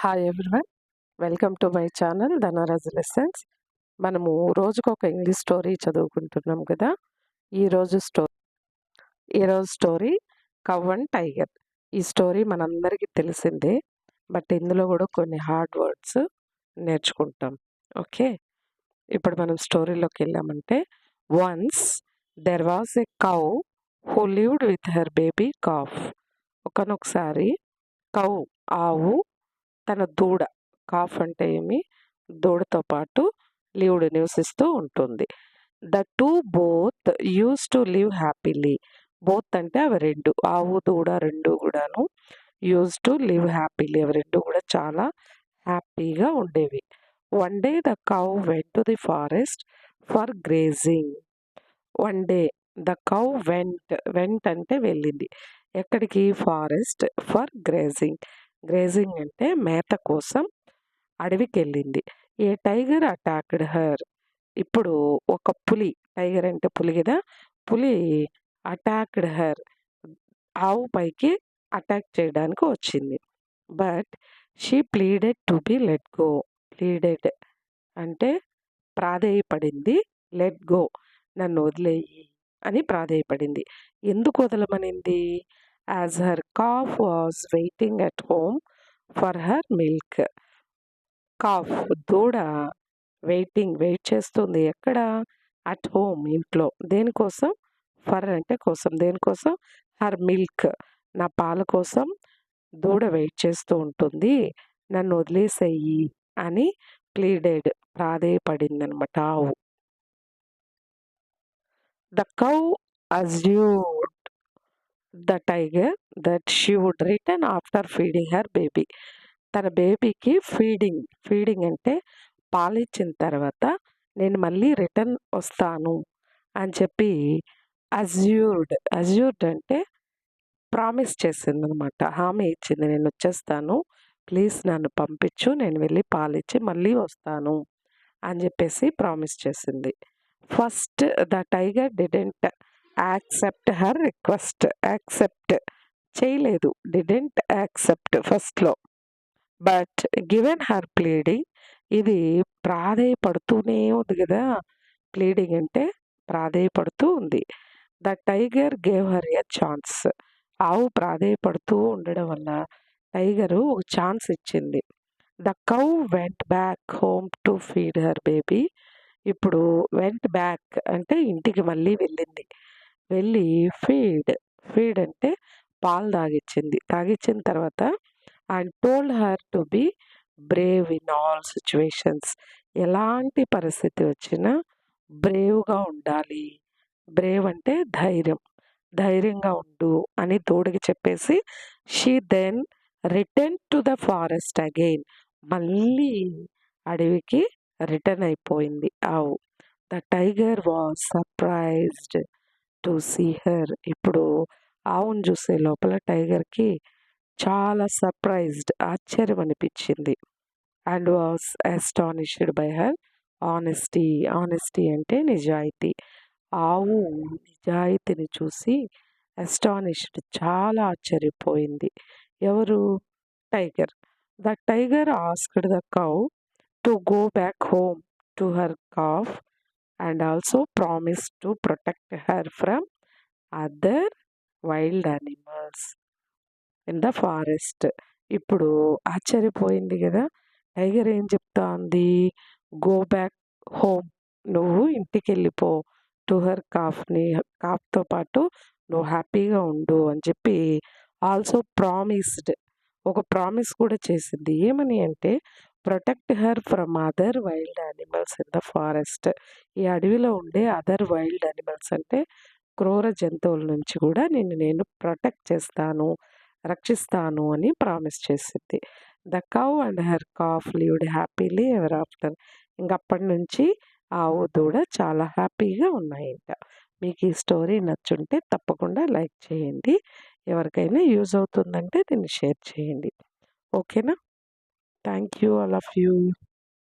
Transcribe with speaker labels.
Speaker 1: Hi everyone, welcome to my channel Dhanraj lessons. మనము రోజుకొక English story చదువుకుంటున్నాం కదా. ఈరోజు స్టోరీ కవ్ అండ్ టైగర్. ఈ స్టోరీ మనందరికీ తెలిసిందే, బట్ ఇందులో కూడా కొన్ని హార్డ్ వర్డ్స్ నేర్చుకుంటాం. ఓకే, ఇప్పుడు మనం స్టోరీలోకి వెళ్ళామంటే, once there was a cow who lived with her baby calf. ఒకనొకసారి కౌ, ఆవు, తన దూడ, కాఫ్ అంటే ఏమి, దూడతో పాటు లివ్డ్, నివసిస్తూ ఉంటుంది. The two both use to live happily. Both అంటే అవి రెండు, ఆవు దూడ రెండు కూడాను యూస్ టు లివ్ హ్యాపీలీ, అవి రెండు కూడా చాలా హ్యాపీగా ఉండేవి. One day the cow went to the forest for grazing. One day the cow vent అంటే వెళ్ళింది. ఎక్కడికి? Forest for grazing. గ్రేజింగ్ అంటే మేత కోసం అడవికి వెళ్ళింది. ఏ టైగర్ అటాక్డ్ హర్. ఇప్పుడు ఒక పులి, టైగర్ అంటే పులి కదా, పులి అటాక్డ్ హర్, ఆవు పైకి అటాక్ చేయడానికి వచ్చింది. But she pleaded to be let go. Pleaded అంటే ప్రాధేయపడింది, లెట్ గో నన్ను వదిలేయి అని ప్రాధేయపడింది. ఎందుకు వదలమనింది? As her calf was waiting at home for her milk. Calf, దూడ వెయిట్ చేస్తుంది. ఎక్కడ? అట్ హోమ్, ఇంట్లో. దేనికోసం? ఫర్ అంటే కోసం, దేనికోసం? హర్ మిల్క్, నా పాల కోసం దూడ వెయిట్ చేస్తూ ఉంటుంది, నన్ను వదిలేసేయి అని ప్లీడెడ్, ప్రాధేయపడింది అనమాట ఆవు. The cow assured the tiger that she would return after feeding her baby. తన బేబీకి ఫీడింగ్ అంటే పాలిచ్చిన తర్వాత నేను మళ్ళీ రిటర్న్ వస్తాను అని చెప్పి అజ్యూర్డ్ అంటే ప్రామిస్ చేసింది అనమాట, హామీ ఇచ్చింది, నేను వచ్చేస్తాను, ప్లీజ్ నన్ను పంపించు, నేను వెళ్ళి పాలిచ్చి మళ్ళీ వస్తాను అని చెప్పేసి ప్రామిస్ చేసింది. First the tiger didn't accept her request. Accept చేయలేదు, డిడెంట్ యాక్సెప్ట్ ఫస్ట్లో. బట్ గివెన్ హర్ ప్లీడింగ్, ఇది ప్రాధేయపడుతూనే ఉంది కదా, ప్లీడింగ్ అంటే ప్రాధేయపడుతూ ఉంది. The tiger gave her a chance. ఆవు ప్రాధేయపడుతూ ఉండడం వల్ల టైగరు ఒక ఛాన్స్ ఇచ్చింది. The cow went back home to feed her baby. ఇప్పుడు వెంట్ బ్యాక్ అంటే ఇంటికి మళ్ళీ వెళ్ళింది. వెళ్ళి ఫీడ్ అంటే పాలు తాగిచ్చిన తర్వాత and told her to be Brave in all situations. ఎలాంటి పరిస్థితి వచ్చినా బ్రేవ్గా ఉండాలి. బ్రేవ్ అంటే ధైర్యంగా ఉండు అని తోడుకి చెప్పేసి she then return to the forest again. మళ్ళీ అడవికి రిటర్న్ అయిపోయింది ఆవు. The tiger was surprised to see her. ఇప్పుడు ఆవును చూసే లోపల టైగర్కి చాలా ఆశ్చర్యం అనిపించింది. And was astonished by her honesty అంటే నిజాయితీ. ఆవు నిజాయితీని చూసి అస్టానిష్డ్, చాలా ఆశ్చర్యపోయింది. ఎవరు? Tiger. The tiger asked the cow to go back home to her calf and also promise to protect her from other wild animals in the forest. ఇప్పుడు ఆశ్చర్యపోయింది కదా, టైగర్ ఏం చెప్తా ఉంది? గో బ్యాక్ హోమ్, నువ్వు ఇంటికి వెళ్ళిపో, టు హర్ కాఫ్తో పాటు నువ్వు హ్యాపీగా ఉండు అని చెప్పి ఆల్సో ప్రామిస్డ్, ఒక ప్రామిస్ కూడా చేసింది. ఏమని అంటే protect her from other wild animals in the forest. ఈ అడవిలో ఉండే అదర్ వైల్డ్ యానిమల్స్ అంటే క్రూర జంతువుల నుంచి కూడా నేను ప్రొటెక్ట్ చేస్తాను, రక్షిస్తాను అని ప్రామిస్ చేసింది. The cow and her calf lived happily ever after. ఇంకప్పటి నుంచి ఆవు దూడ చాలా హ్యాపీగా ఉన్నాయంట. మీకు ఈ స్టోరీ నచ్చుంటే తప్పకుండా లైక్ చేయండి. ఎవరికైనా యూజ్ అవుతుందంటే దీన్ని షేర్ చేయండి. ఓకేనా? Thank you, all of you.